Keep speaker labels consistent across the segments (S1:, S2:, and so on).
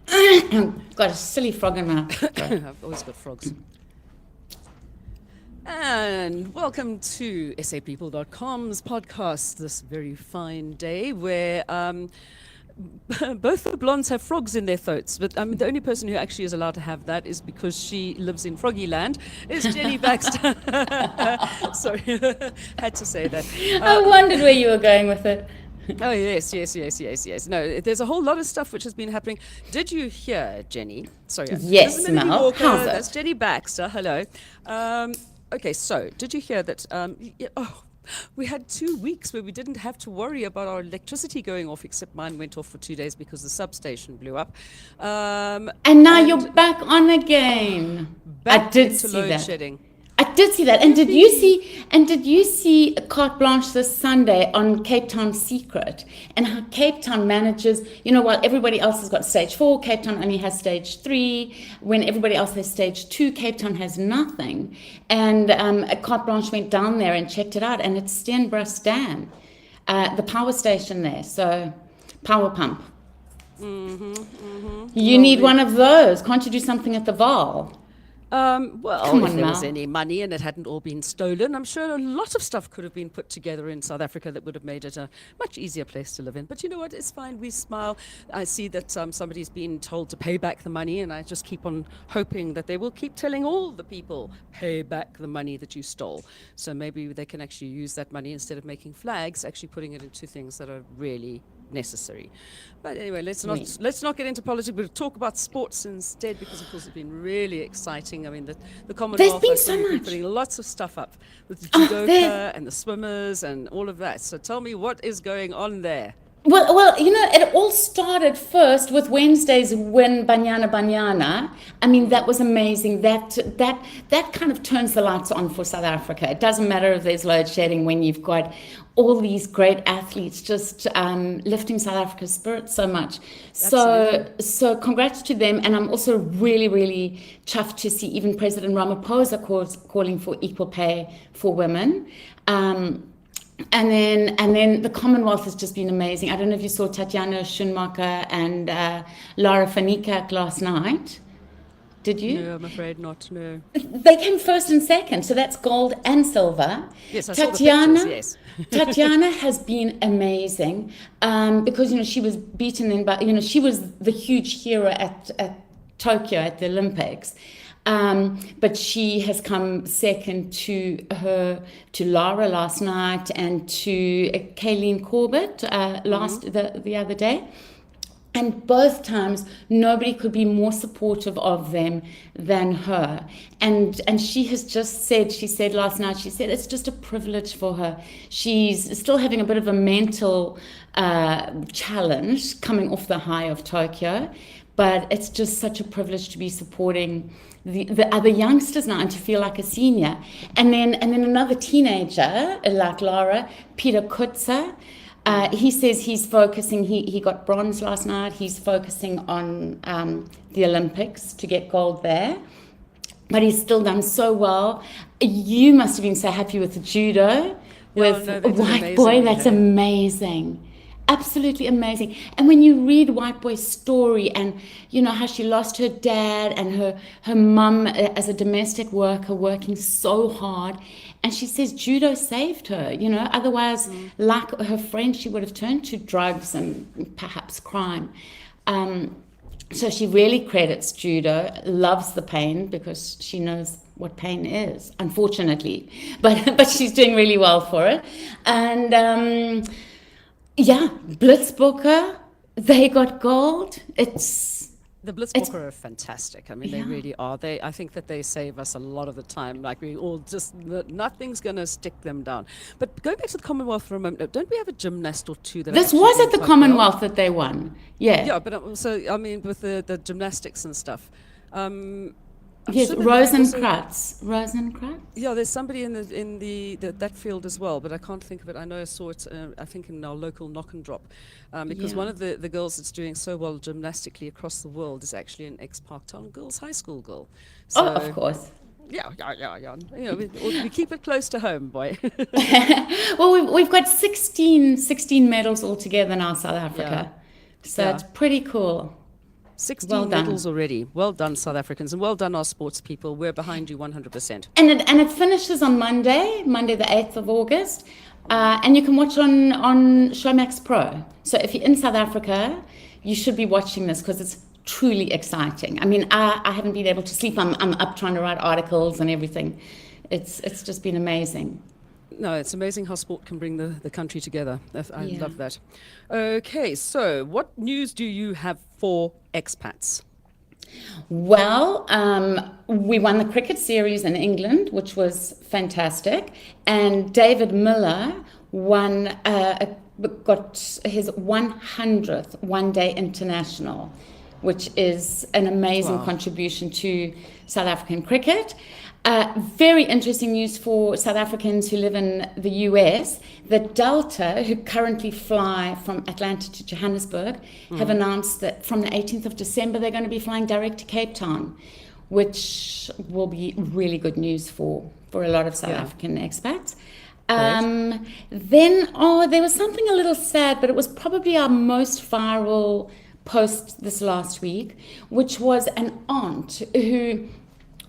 S1: Got a silly frog in my throat.
S2: I've always got frogs. And welcome to SAPeople.com's podcast this very fine day where both the blondes have frogs in their throats. But the only person who actually is allowed to have that is because she lives in Froggy Land, is Jenni Baxter. Sorry, had to say that.
S1: I wondered where you were going with it.
S2: Oh, yes. No, there's a whole lot of stuff which has been happening. Did you hear, Jenny? Sorry.
S1: Yes,
S2: This is Melanie
S1: Mel.
S2: Walker.
S1: How's
S2: That's
S1: it?
S2: Jenni Baxter. Hello. Okay, so did you hear that? We had 2 weeks where we didn't have to worry about our electricity going off, except mine went off for 2 days because the substation blew up.
S1: And now you're back on again. I
S2: Back
S1: did
S2: into
S1: see
S2: load
S1: that.
S2: shedding.
S1: I did see that. And did you see? And did you see Carte Blanche this Sunday on Cape Town Secret and how Cape Town manages? While everybody else has got stage 4, Cape Town only has stage 3. When everybody else has stage 2, Cape Town has nothing. And Carte Blanche went down there and checked it out, and it's Steenbras Dam, the power station there. So, power pump. You need one of those. Can't you do something at the Val?
S2: Well, if
S1: on,
S2: there was
S1: Mel.
S2: any money and it hadn't all been stolen, I'm sure a lot of stuff could have been put together in South Africa that would have made it a much easier place to live in. But you know what? It's fine. We smile. I see that somebody's been told to pay back the money, and I just keep on hoping that they will keep telling all the people, pay back the money that you stole. So maybe they can actually use that money instead of making flags, actually putting it into things that are really necessary. But anyway, let's not get into politics, but talk about sports instead, because of course it's been really exciting. I mean, the
S1: There's
S2: Commonwealth
S1: been
S2: has
S1: so
S2: really been
S1: much.
S2: putting lots of stuff up with the
S1: Oh,
S2: judoka and the swimmers and all of that. So tell me, what is going on there?
S1: Well, it all started first with Wednesday's win, Banyana Banyana. I mean, that was amazing. That kind of turns the lights on for South Africa. It doesn't matter if there's load shedding when you've got all these great athletes just lifting South Africa's spirit so much. So congrats to them. And I'm also really, really chuffed to see even President Ramaphosa calling for equal pay for women. And then the Commonwealth has just been amazing. I don't know if you saw Tatiana Schumacher and Lara Fanikak last night. Did you?
S2: No, I'm afraid not. No.
S1: They came first and second, so that's gold and silver.
S2: Yes, I saw the pictures. Yes.
S1: Tatiana has been amazing because she was beaten in, but she was the huge hero at Tokyo at the Olympics. But she has come second to Lara last night and to Kayleen Corbett the other day. And both times, nobody could be more supportive of them than her. And she has just said, she said last night, she said it's just a privilege for her. She's still having a bit of a mental challenge coming off the high of Tokyo. But it's just such a privilege to be supporting the other youngsters now and to feel like a senior. And then another teenager like Lara, Peter Kutzer, he says he's focusing, he got bronze last night, he's focusing on the Olympics to get gold there. But he's still done so well. You must have been so happy with the judo with
S2: no, they did
S1: White Boy.
S2: amazingly,
S1: That's
S2: hey?
S1: amazing. Absolutely amazing. And when you read White Boy's story and how she lost her dad and her mum as a domestic worker working so hard, and she says judo saved her, otherwise like her friend she would have turned to drugs and perhaps crime. So she really credits judo, loves the pain because she knows what pain is, unfortunately, but she's doing really well for it. And yeah, Blitzbooker, they got gold.
S2: The Blitzbooker are fantastic. I mean, they really are. I think that they save us a lot of the time. Like we all just, nothing's going to stick them down. But going back to the Commonwealth for a moment, don't we have a gymnast or two that
S1: This
S2: actually
S1: was
S2: doing
S1: at the
S2: quite
S1: Commonwealth
S2: well?
S1: that they won. Yeah.
S2: Yeah, but also, I mean, with the gymnastics and stuff. I'm
S1: Yes,
S2: sure that they also-
S1: Rosenkratz.
S2: Yeah, there's somebody in that field as well, but I can't think of it. I know I saw it. I think in our local knock and drop, because one of the girls that's doing so well gymnastically across the world is actually an ex-Parktown Girls High School girl. So,
S1: Oh, of course.
S2: Yeah. You know, we keep it close to home, boy.
S1: Well, we've got 16 medals altogether now, South Africa. So
S2: Yeah.
S1: it's pretty cool.
S2: 16
S1: Well done.
S2: medals already. Well done, South Africans, and well done, our sports people. We're behind you 100%.
S1: And it finishes on Monday the 8th of August. And you can watch on Showmax Pro. So if you're in South Africa, you should be watching this because it's truly exciting. I mean, I haven't been able to sleep. I'm up trying to write articles and everything. It's just been amazing.
S2: No, it's amazing how sport can bring the country together. I love that. Okay, so what news do you have for expats?
S1: Well, we won the cricket series in England, which was fantastic. And David Miller got his 100th one-day international, which is an amazing contribution to South African cricket. Very interesting news for South Africans who live in the US. The Delta, who currently fly from Atlanta to Johannesburg, have announced that from the 18th of December, they're going to be flying direct to Cape Town, which will be really good news for a lot of South African expats. Then, there was something a little sad, but it was probably our most viral post this last week, which was an aunt who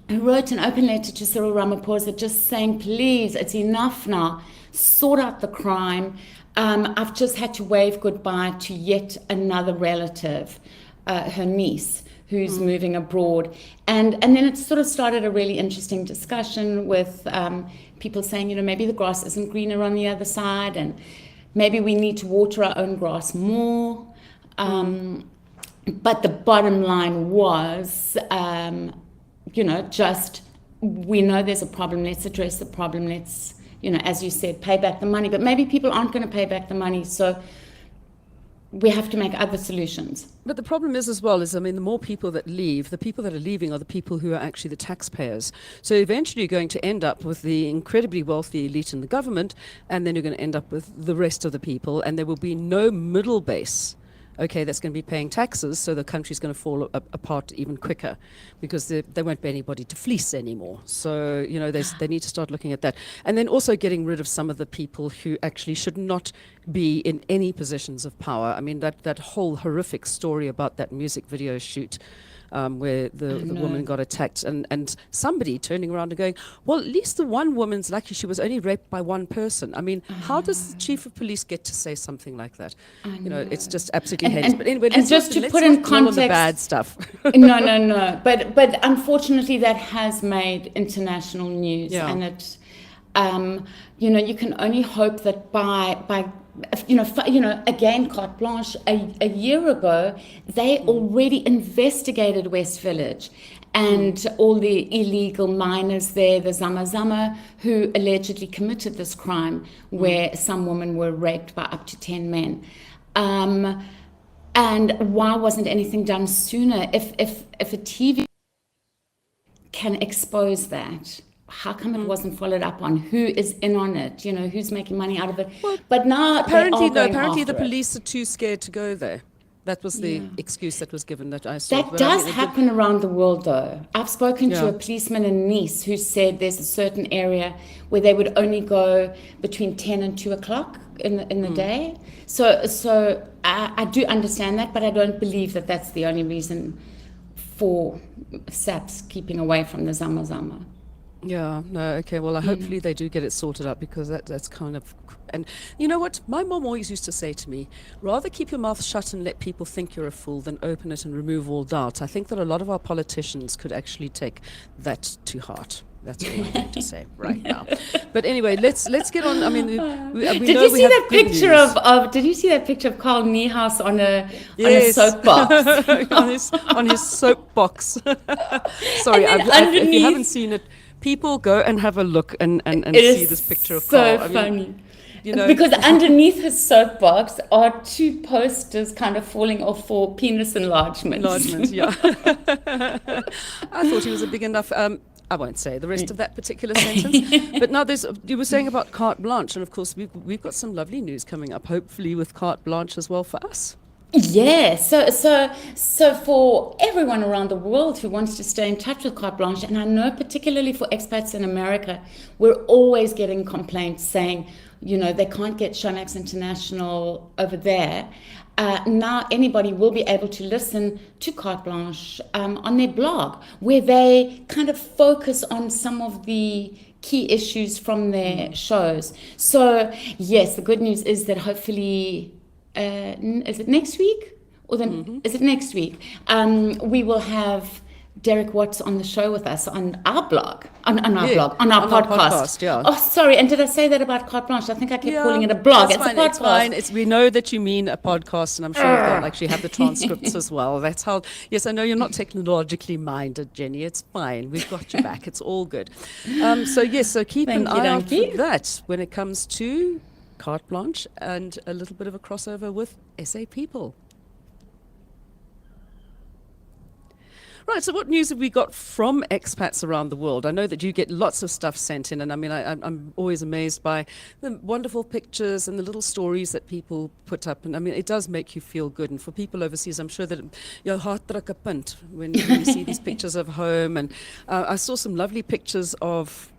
S1: wrote an open letter to Cyril Ramaphosa just saying, please, it's enough now, sort out the crime. I've just had to wave goodbye to yet another relative, her niece, who's moving abroad. And then it sort of started a really interesting discussion with people saying, maybe the grass isn't greener on the other side, and maybe we need to water our own grass more. But the bottom line was, just we know there's a problem. Let's address the problem. Let's, as you said, pay back the money. But maybe people aren't going to pay back the money, so we have to make other solutions.
S2: But the problem is the more people that leave, the people that are leaving are the people who are actually the taxpayers. So eventually you're going to end up with the incredibly wealthy elite in the government, and then you're going to end up with the rest of the people, and there will be no middle base. Okay, that's going to be paying taxes, so the country's going to fall apart even quicker because there won't be anybody to fleece anymore. So, they need to start looking at that. And then also getting rid of some of the people who actually should not be in any positions of power. I mean, that whole horrific story about that music video shoot where the woman got attacked and somebody turning around and going, well, at least the one woman's lucky she was only raped by one person. I mean, how does the chief of police get to say something like that? It's just absolutely heinous. But anyway, let's put in context the bad stuff.
S1: No. But unfortunately, that has made international news, and it, you can only hope that by again, carte blanche, a year ago, they already investigated West Village and all the illegal miners there, the Zama, who allegedly committed this crime where some women were raped by up to 10 men. And why wasn't anything done sooner? If a TV can expose that, how come it wasn't followed up on? Who is in on it? Who's making money out of it?
S2: Well,
S1: but now
S2: apparently the police are too scared to go there. That was the excuse that was given that I saw.
S1: That does happen around the world, though. I've spoken to a policeman in Nice who said there's a certain area where they would only go between 10 and 2 o'clock in the day. So I do understand that, but I don't believe that that's the only reason for SAPs keeping away from the Zama.
S2: Yeah, no, okay. Well, hopefully they do get it sorted out because that's kind of... And you know what? My mom always used to say to me, rather keep your mouth shut and let people think you're a fool than open it and remove all doubt. I think that a lot of our politicians could actually take that to heart. That's all I'm going to say right now. But anyway, let's get on. I mean, we
S1: did you see that picture of? Did you see that picture of Carl Niehaus on a soapbox?
S2: on his soapbox. Sorry, if you haven't seen it, people go and have a look and see this picture of Carl.
S1: So funny. Because underneath his soapbox are two posters kind of falling off for penis enlargements.
S2: Yeah. I thought he was a big enough... I won't say the rest of that particular sentence. But now you were saying about carte blanche, and of course we've got some lovely news coming up, hopefully with carte blanche as well for us.
S1: Yeah, so for everyone around the world who wants to stay in touch with carte blanche, and I know particularly for expats in America, we're always getting complaints saying, they can't get Showmax International over there. now anybody will be able to listen to Carte Blanche on their blog, where they kind of focus on some of the key issues from their shows. So yes, the good news is that hopefully, is it next week? Or then is it next week? We will have Derek Watts on the show with us on our blog, on our podcast.
S2: Yeah.
S1: Oh, sorry. And did I say that about Carte Blanche? I think I kept calling it a blog.
S2: It's
S1: a podcast.
S2: It's fine. We know that you mean a podcast, and I'm sure they'll actually have the transcripts as well. That's how. Yes, I know you're not technologically minded, Jenny. It's fine. We've got your back. It's all good. So keep an eye out for that when it comes to Carte Blanche and a little bit of a crossover with SAPeople. Right, so what news have we got from expats around the world? I know that you get lots of stuff sent in, and I mean, I'm always amazed by the wonderful pictures and the little stories that people put up. And I mean, it does make you feel good. And for people overseas, I'm sure that your heart druk 'n punt when you see these pictures of home. And I saw some lovely pictures of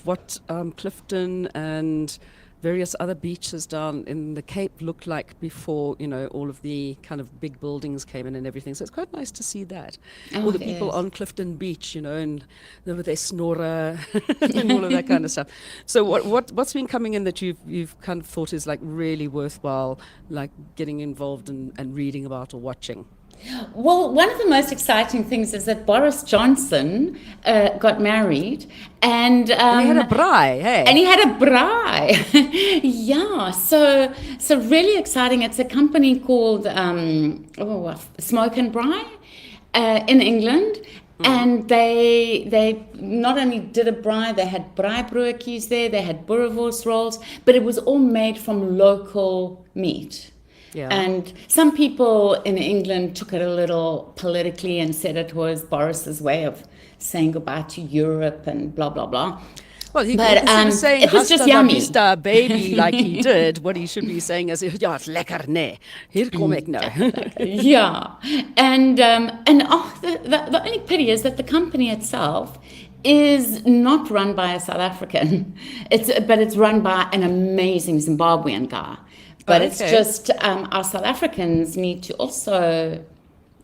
S2: what Clifton and various other beaches down in the Cape looked like before, all of the kind of big buildings came in and everything. So it's quite nice to see that. All the people on Clifton Beach, and with their snorer and all of that kind of stuff. So what's been coming in that you've kind of thought is like really worthwhile, like getting involved and reading about or watching?
S1: Well, one of the most exciting things is that Boris Johnson got married, and
S2: he had a braai, hey?
S1: And he had a braai. Yeah, so really exciting. It's a company called Smoke and Braai in England. And they not only did a braai, they had braai broodjies there, they had boerewors rolls, but it was all made from local meat.
S2: Yeah.
S1: And some people in England took it a little politically and said it was Boris's way of saying goodbye to Europe and blah, blah, blah.
S2: Well, instead of saying,
S1: it was just yummy.
S2: Vista, baby, like he did, what he should be saying is, ja, it's lekker, nee. Hier kom ek nou.
S1: Yeah. And the only pity is that the company itself is not run by a South African. But it's run by an amazing Zimbabwean guy. But it's just our South Africans need to also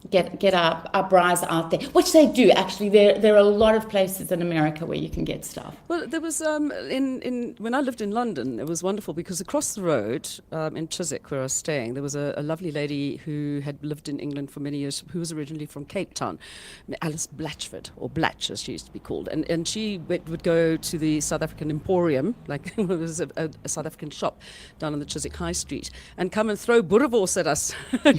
S1: get our braais out there, which they do actually. There are a lot of places in America where you can get stuff.
S2: Well, there was when I lived in London, it was wonderful because across the road in Chiswick, where I was staying, there was a lovely lady who had lived in England for many years, who was originally from Cape Town, Alice Blatchford, or Blatch as she used to be called, and she would go to the South African Emporium, like it was a South African shop down on the Chiswick High Street, and come and throw boerewors at us.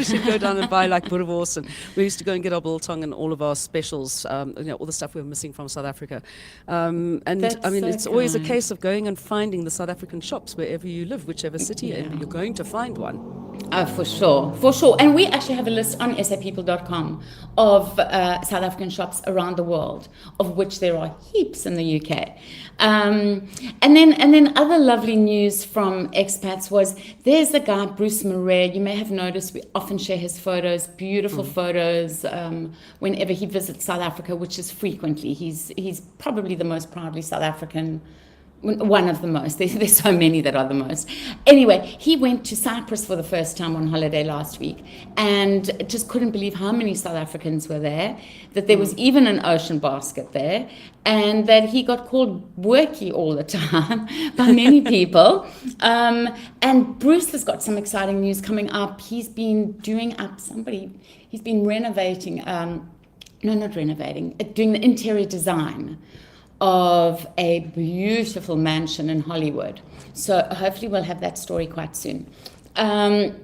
S2: She'd go down and buy like boerewors, and we used to go and get our biltong and all of our specials, all the stuff we were missing from South Africa. It's always a case of going and finding the South African shops wherever you live, whichever city you're going to find one.
S1: Oh, for sure. And we actually have a list on SAPeople.com of South African shops around the world, of which there are heaps in the UK. And then other lovely news from expats was there's a guy, Bruce Murray. You may have noticed we often share his photos, beautiful photos, whenever he visits South Africa, which is frequently. He's probably the most proudly South African. One of the most. There's so many that are the most. Anyway, he went to Cyprus for the first time on holiday last week and just couldn't believe how many South Africans were there, that there was even an ocean basket there, and that he got called worky all the time by many people. And Bruce has got some exciting news coming up. He's been doing renovating, doing the interior design of a beautiful mansion in Hollywood. So hopefully we'll have that story quite soon. And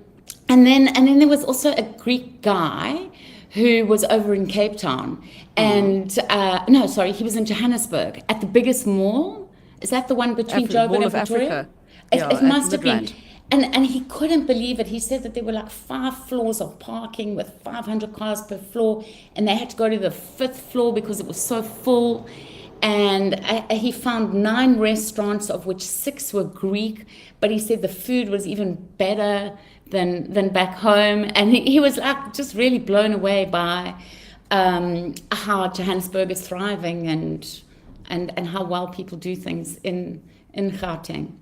S1: then there was also a Greek guy who was over in Cape Town. And, he was in Johannesburg at the biggest mall. Is that the one between Joburg and Pretoria? It must have been. And he couldn't believe it. He said that there were like 5 floors of parking with 500 cars per floor. And they had to go to the 5th floor because it was so full. And he found 9 restaurants, of which 6 were Greek, but he said the food was even better than back home. And he was like just really blown away by how Johannesburg is thriving and how well people do things in Gauteng.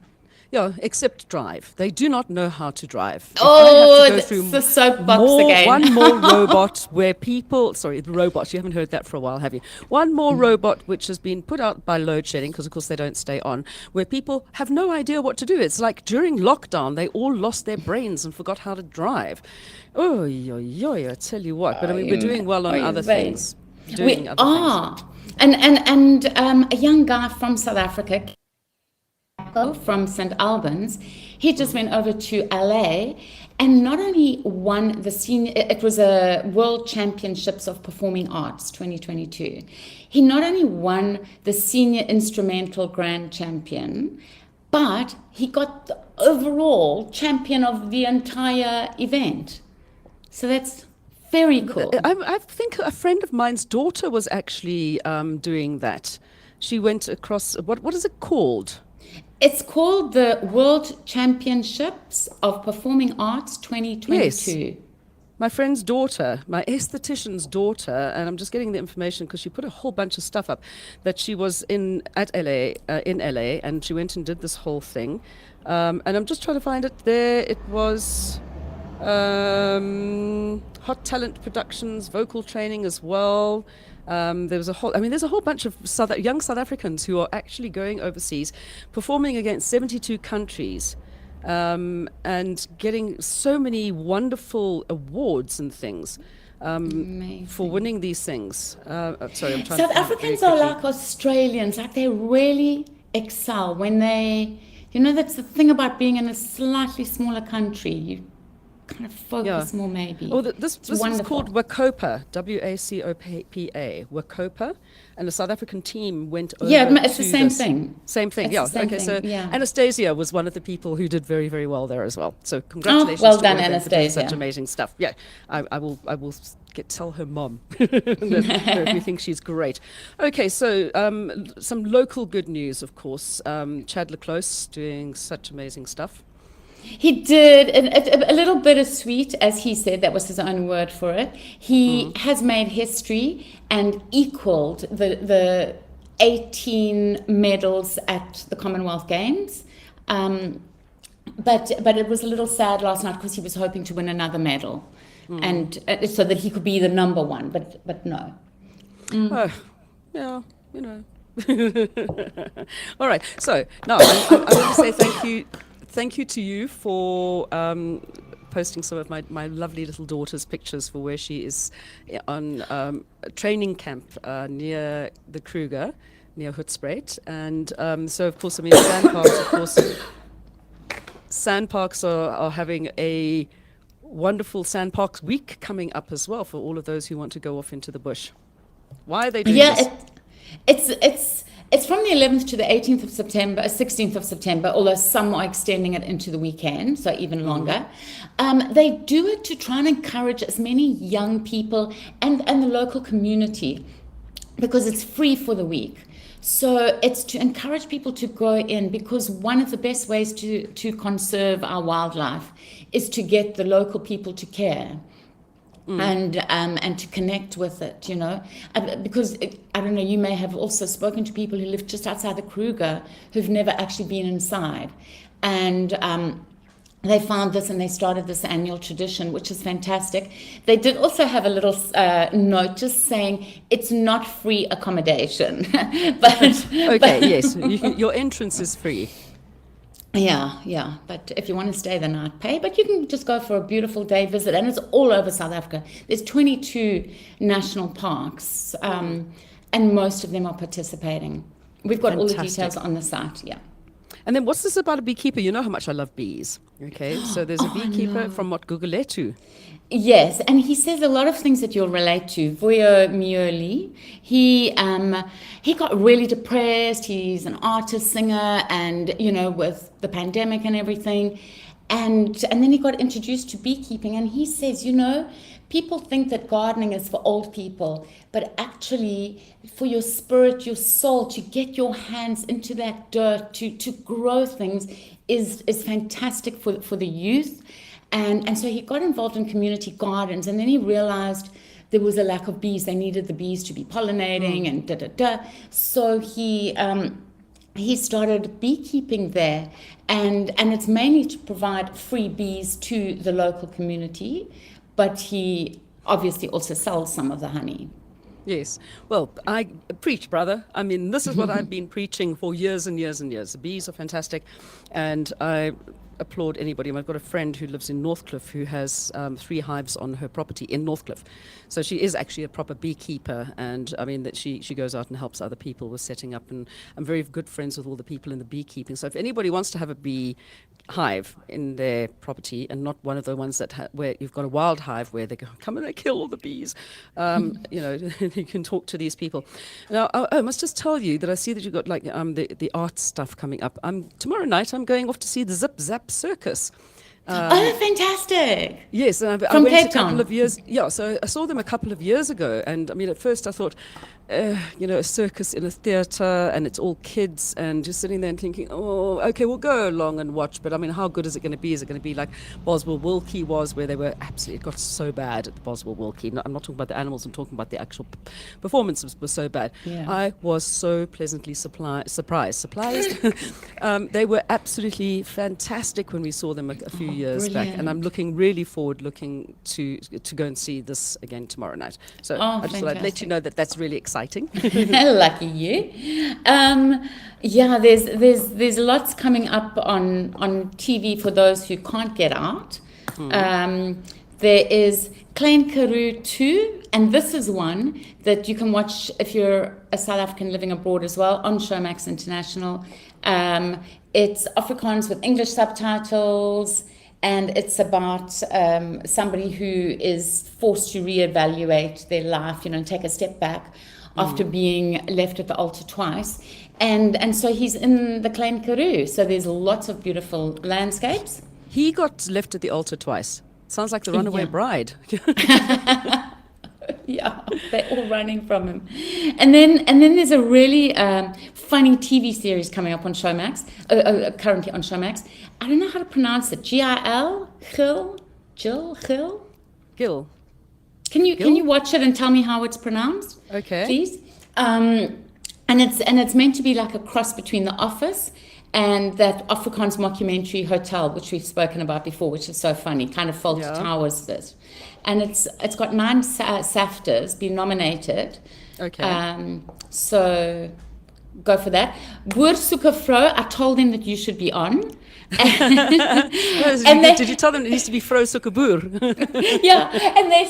S2: Yeah, except drive. They do not know how to drive. If
S1: Oh,
S2: I have to go
S1: that's
S2: through
S1: the soapbox again.
S2: one more robot where people, sorry, the robots, you haven't heard that for a while, have you? One more robot which has been put out by load shedding, because of course they don't stay on, where people have no idea what to do. It's like during lockdown, they all lost their brains and forgot how to drive. Oh, I tell you what. But I mean, we're doing well on other things.
S1: We are. And a young guy from South Africa, from St. Albans, he just went over to LA and not only won the senior, it was a World Championships of Performing Arts 2022. He not only won the senior instrumental grand champion, but he got the overall champion of the entire event. So that's very cool.
S2: I think a friend of mine's daughter was actually doing that. She went across, what is it called?
S1: It's called the World Championships of Performing Arts 2022.
S2: Yes. My friend's daughter, my esthetician's daughter, and I'm just getting the information because she put a whole bunch of stuff up, that she was in LA, and she went and did this whole thing. And I'm just trying to find it there. It was Hot Talent Productions, vocal training as well. There was there's a whole bunch of young South Africans who are actually going overseas, performing against 72 countries, and getting so many wonderful awards and things for winning these things. Sorry, I'm trying
S1: South
S2: to
S1: Africans are like Australians, like they really excel when they, that's the thing about being in a slightly smaller country. You kind of focus more, maybe.
S2: Oh, this is called Wacopa, WACOPA, Wacopa, and the South African team went over.
S1: Yeah, it's the same thing.
S2: Same thing,
S1: it's
S2: yeah. Okay, so Anastasia was one of the people who did very, very well there as well. So congratulations!
S1: Well
S2: to
S1: done,
S2: all of them for doing
S1: Anastasia.
S2: such amazing stuff. Yeah, I will tell her mom that we think she's great. Okay, so some local good news, of course. Chad Leclose doing such amazing stuff.
S1: He did a little bittersweet, as he said. That was his own word for it. He has made history and equaled the 18 medals at the Commonwealth Games. But it was a little sad last night because he was hoping to win another medal, and so that he could be the number one. But no.
S2: Oh, yeah, All right. So now I want to say thank you. Thank you to you for posting some of my lovely little daughter's pictures for where she is on a training camp near the Kruger, near Hoedspruit. And so, of course, sandparks are having a wonderful sandparks week coming up as well for all of those who want to go off into the bush. Why are they doing this?
S1: It's from the 11th to the 18th of September, 16th of September, although some are extending it into the weekend, so even longer. They do it to try and encourage as many young people and the local community, because it's free for the week. So it's to encourage people to go in, because one of the best ways to conserve our wildlife is to get the local people to care. And to connect with it, because I don't know, you may have also spoken to people who live just outside the Kruger who've never actually been inside, and they found this and they started this annual tradition, which is fantastic. They did also have a little note just saying it's not free accommodation, but
S2: yes, your entrance is free.
S1: Yeah. But if you want to stay the night, pay. But you can just go for a beautiful day visit. And it's all over South Africa. There's 22 national parks, and most of them are participating. We've got all the details on the site, yeah.
S2: And then what's this about a beekeeper? You know how much I love bees. Okay, so there's a beekeeper from Guguletu.
S1: Yes, and he says a lot of things that you'll relate to. Vuyo Mioli, he got really depressed. He's an artist, singer, and with the pandemic and everything, and then he got introduced to beekeeping. And he says, people think that gardening is for old people, but actually for your spirit, your soul, to get your hands into that dirt, to grow things is fantastic for the youth. And so he got involved in community gardens, and then he realized there was a lack of bees. They needed the bees to be pollinating and So he he started beekeeping there, and it's mainly to provide free bees to the local community, but he obviously also sells some of the honey.
S2: Yes. Well, I preach, brother. I mean, this is what I've been preaching for years and years and years. The bees are fantastic, and I applaud anybody. I've got a friend who lives in Northcliffe who has 3 hives on her property in Northcliffe. So she is actually a proper beekeeper, and I mean that she goes out and helps other people with setting up, and I'm very good friends with all the people in the beekeeping. So if anybody wants to have a bee hive in their property and not one of the ones that where you've got a wild hive where they go, come and they kill all the bees, you know, you can talk to these people. Now, I must just tell you that I see that you've got like the art stuff coming up. Tomorrow night I'm going off to see the Zip Zap Circus.
S1: Oh, fantastic!
S2: Yes, and I
S1: From
S2: went
S1: Cape
S2: a couple
S1: Town.
S2: of years. Yeah, so I saw them a couple of years ago, and I mean, at first I thought, you know, a circus in a theatre, and it's all kids, and just sitting there and thinking, oh, okay, we'll go along and watch. But I mean, how good is it going to be? Is it going to be like Boswell Wilkie was, where they were absolutely, it got so bad at the Boswell Wilkie. No, I'm not talking about the animals, I'm talking about the actual performance was so bad.
S1: Yeah.
S2: I was so pleasantly surprised. They were absolutely fantastic when we saw them a few years back, and I'm looking to go and see this again tomorrow night. So I just thought I'd let you know that that's really exciting.
S1: Lucky you. Yeah, there's lots coming up on TV for those who can't get out. There is Klein Karoo 2, and this is one that you can watch if you're a South African living abroad as well on Showmax International. It's Afrikaans with English subtitles, and it's about somebody who is forced to reevaluate their life, you know, and take a step back after being left at the altar twice. And so he's in the Klein Karoo. So there's lots of beautiful landscapes.
S2: He got left at the altar twice. Sounds like the runaway bride.
S1: Yeah, they're all running from him. And then there's a really funny TV series coming up on Showmax, currently on Showmax. I don't know how to pronounce it. Gil?
S2: Gil.
S1: Can you watch it and tell me how it's pronounced?
S2: Okay.
S1: Please. And it's meant to be like a cross between The Office and that Afrikaans mockumentary Hotel, which we've spoken about before, which is so funny, kind of Fawlty Towers this. And it's got 9 SAFTers been nominated.
S2: Okay.
S1: So go for that. Boer soek 'n vrou, I told them that you should be on.
S2: Did you tell them it needs to be vrou soek 'n boer?
S1: Yeah, and they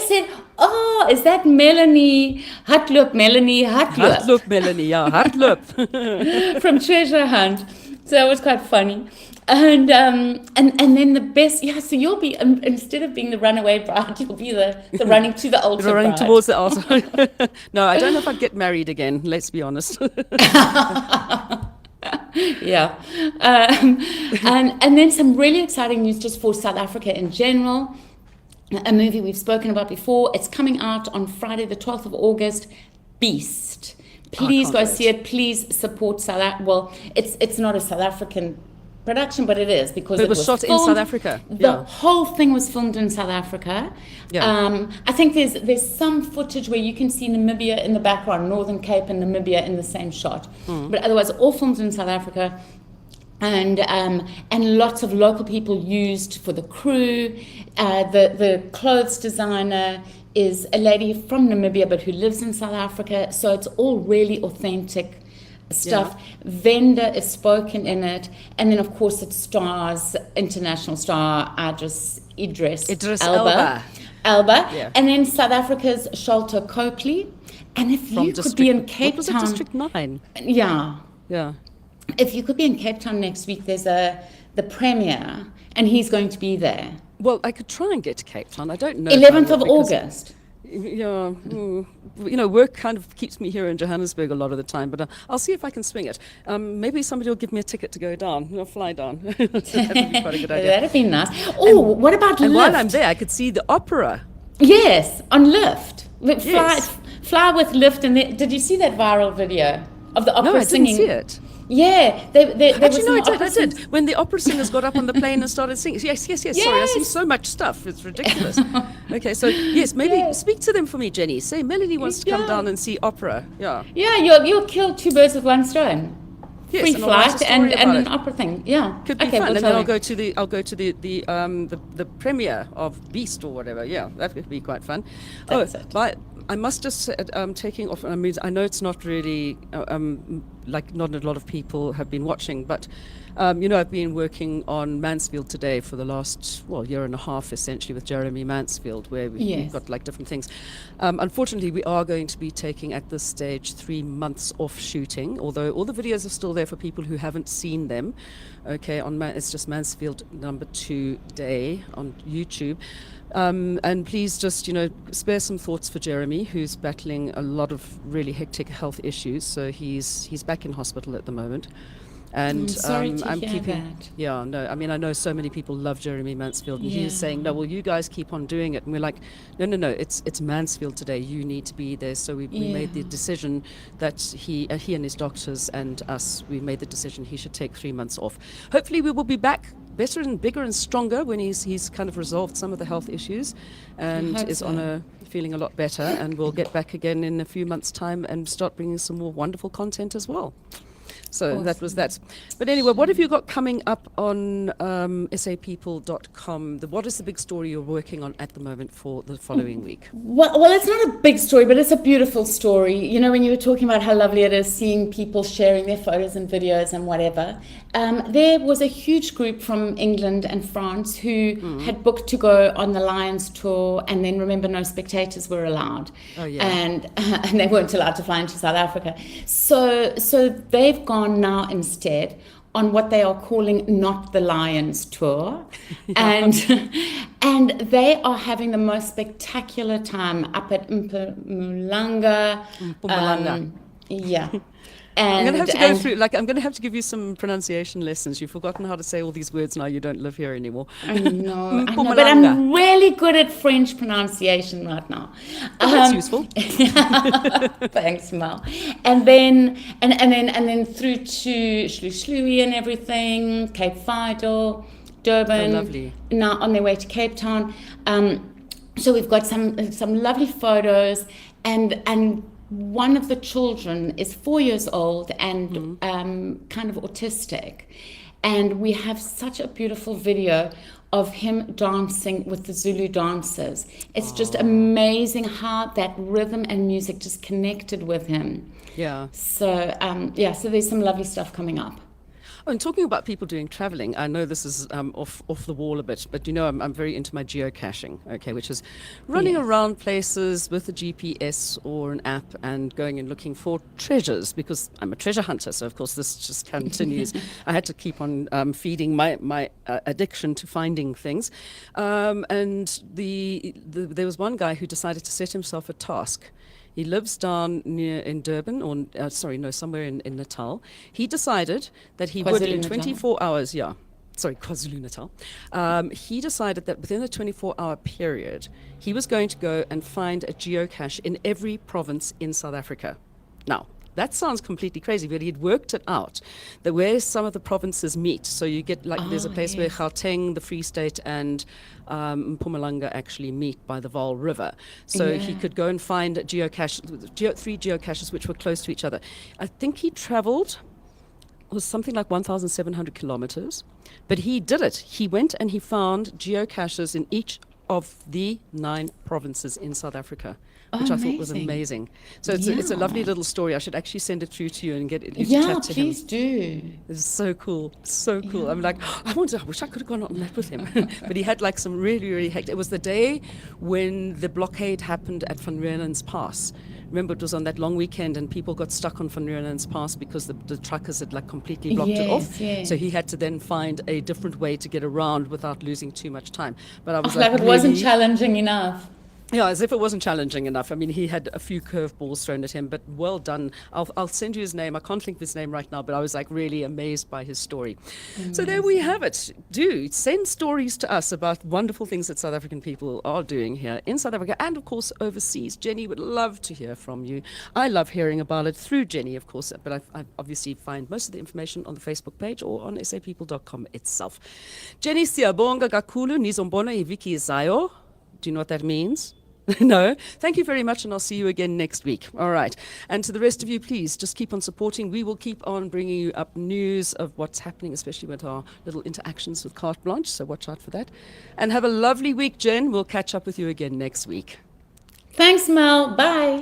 S1: said, oh, is that Melanie Hartloop?
S2: Hartloop, Melanie, yeah, Hartloop.
S1: From Treasure Hunt. So that was quite funny. And then the best, yeah, so you'll be, instead of being the runaway bride, you'll be the running to the altar
S2: Running
S1: bride.
S2: towards the altar. No, I don't know if I'd get married again, let's be honest.
S1: Yeah. And then some really exciting news just for South Africa in general. A movie we've spoken about before. It's coming out on Friday, the 12th of August, Beast. Please go see it. Please support South Africa. Well, it's not a South African production, but it is because
S2: it was shot in South Africa.
S1: The whole thing was filmed in South Africa.
S2: Yeah.
S1: I think there's some footage where you can see Namibia in the background, Northern Cape and Namibia in the same shot. But otherwise, all filmed in South Africa. And lots of local people used for the crew. The clothes designer is a lady from Namibia but who lives in South Africa. So it's all really authentic stuff. Yeah. Venda is spoken in it, and then of course it stars international star Idris Elba. Yeah. And then South Africa's Sholto Copley. And if you could be in Cape Town,
S2: District 9?
S1: Yeah. If you could be in Cape Town next week, there's the premiere, and he's going to be there.
S2: Well, I could try and get to Cape Town. I don't know.
S1: 11th of August.
S2: Yeah, you know, work kind of keeps me here in Johannesburg a lot of the time, but I'll see if I can swing it. Maybe somebody will give me a ticket to go down, fly down. That'd be quite a good idea.
S1: That'd be nice. Oh, what about Lyft?
S2: And while I'm there, I could see the opera.
S1: Yes, on Lyft. Fly with Lyft. And did you see that viral video of the opera singing?
S2: No, I didn't see it.
S1: Yeah,
S2: actually, no, I did. When the opera singers got up on the plane and started singing. Yes. Sorry, I see so much stuff. It's ridiculous. Okay, so yes, maybe speak to them for me, Jenny. Say Melanie wants to come down and see opera. Yeah.
S1: Yeah, you'll kill 2 birds with 1 stone.
S2: Yes,
S1: free
S2: and I'll write a
S1: flight
S2: story
S1: and
S2: about
S1: an
S2: it.
S1: opera thing. Yeah.
S2: Could be
S1: Okay,
S2: fun,
S1: we'll
S2: and
S1: tell
S2: then
S1: you.
S2: I'll go to the premiere of Beast or whatever. Yeah, that could be quite fun.
S1: That's it.
S2: But I must just say, taking off. I mean, I know it's not really like not a lot of people have been watching, but I've been working on Mansfield today for the last year and a half, essentially, with Jeremy Mansfield, where we've
S1: Yes.
S2: got like different things. Unfortunately, we are going to be taking at this stage 3 months off shooting, although all the videos are still there for people who haven't seen them. Okay, it's just Mansfield #2 day on YouTube. And please just, spare some thoughts for Jeremy, who's battling a lot of really hectic health issues. So he's back in hospital at the moment. And
S1: I'm sorry to
S2: I'm
S1: hear
S2: keeping.
S1: that.
S2: Yeah, no, I mean, I know so many people love Jeremy Mansfield, and he's
S1: Yeah.
S2: saying, no, well, you guys keep on doing it. And we're like, no, it's Mansfield today. You need to be there. So we made the
S1: Yeah.
S2: decision that he and his doctors and us, we made the decision he should take 3 months off. Hopefully we will be back better and bigger and stronger when he's kind of resolved some of the health issues and
S1: hope
S2: is
S1: so.
S2: feeling a lot better. And we'll get back again in a few months' time and start bringing some more wonderful content as well. So that was that. But anyway, what have you got coming up on SAPeople.com? What is the big story you're working on at the moment for the following week?
S1: Well, it's not a big story, but it's a beautiful story. When you were talking about how lovely it is seeing people sharing their photos and videos and whatever, there was a huge group from England and France who had booked to go on the Lions tour, and then remember, no spectators were allowed.
S2: Oh, yeah.
S1: And they weren't allowed to fly into South Africa. So they've gone now instead on what they are calling Not the Lions tour. And they are having the most spectacular time up at Mpumalanga.
S2: Mpumalanga.
S1: Yeah.
S2: I'm going to have to go
S1: and-
S2: through, I'm going to have to give you some pronunciation lessons. You've forgotten how to say all these words now. You don't live here anymore.
S1: I know, but
S2: Mpumalanga.
S1: I'm really good at French pronunciation right now.
S2: Oh, that's useful.
S1: Thanks, Mel. And then through to Shlushlui and everything, Cape Vidal, Durban.
S2: Oh, lovely.
S1: Now on their way to Cape Town. So we've got some lovely photos, and one of the children is 4 years old and kind of autistic. And we have such a beautiful video of him dancing with the Zulu dancers. It's just amazing how that rhythm and music just connected with him.
S2: Yeah.
S1: So, so there's some lovely stuff coming up.
S2: Oh, and talking about people doing traveling, I know this is off the wall a bit, but I'm very into my geocaching, okay, which is running
S1: Yes.
S2: around places with a GPS or an app and going and looking for treasures, because I'm a treasure hunter, so of course this just continues. I had to keep on feeding my addiction to finding things. And there was one guy who decided to set himself a task. He lives down near in Durban, or somewhere in Natal. He decided that he would in
S1: KwaZulu-Natal.
S2: 24 hours, KwaZulu-Natal. He decided that within a 24-hour period, he was going to go and find a geocache in every province in South Africa. Now, that sounds completely crazy, but he'd worked it out, that where some of the provinces meet. So you get there's a place where Gauteng, the Free State, and Mpumalanga actually meet by the Vaal River. So he could go and find a geocache, 3 geocaches which were close to each other. I think he traveled, it was something like 1,700 kilometers, but he did it. He went and he found geocaches in each of the 9 provinces in South Africa, which I thought was amazing. So it's a lovely little story. I should actually send it through to you and get you to chat to him.
S1: Please do.
S2: It's so cool, so cool. Yeah. I'm like, I wish I could have gone on that with him. But he had like some really, really hectic. It was the day when the blockade happened at Van Riemen's Pass. Remember, it was on that long weekend and people got stuck on Van Riemen's Pass because the truckers had completely blocked it off.
S1: Yes.
S2: So he had to then find a different way to get around without losing too much time. But I was
S1: it wasn't challenging enough.
S2: Yeah, as if it wasn't challenging enough. I mean, he had a few curveballs thrown at him, but well done. I'll send you his name. I can't think of his name right now, but I was really amazed by his story. Amazing. So there we have it. Do send stories to us about wonderful things that South African people are doing here in South Africa and, of course, overseas. Jenni would love to hear from you. I love hearing about it through Jenni, of course, but I obviously find most of the information on the Facebook page or on SAPeople.com itself. Jenni, siyabonga kakhulu, nizombona iviki izayo. Do you know what that means? No, thank you very much, and I'll see you again next week. All right. And to the rest of you, please just keep on supporting. We will keep on bringing you up news of what's happening, especially with our little interactions with Carte Blanche, so watch out for that. And have a lovely week, Jen. We'll catch up with you again next week.
S1: Thanks, Mel. Bye.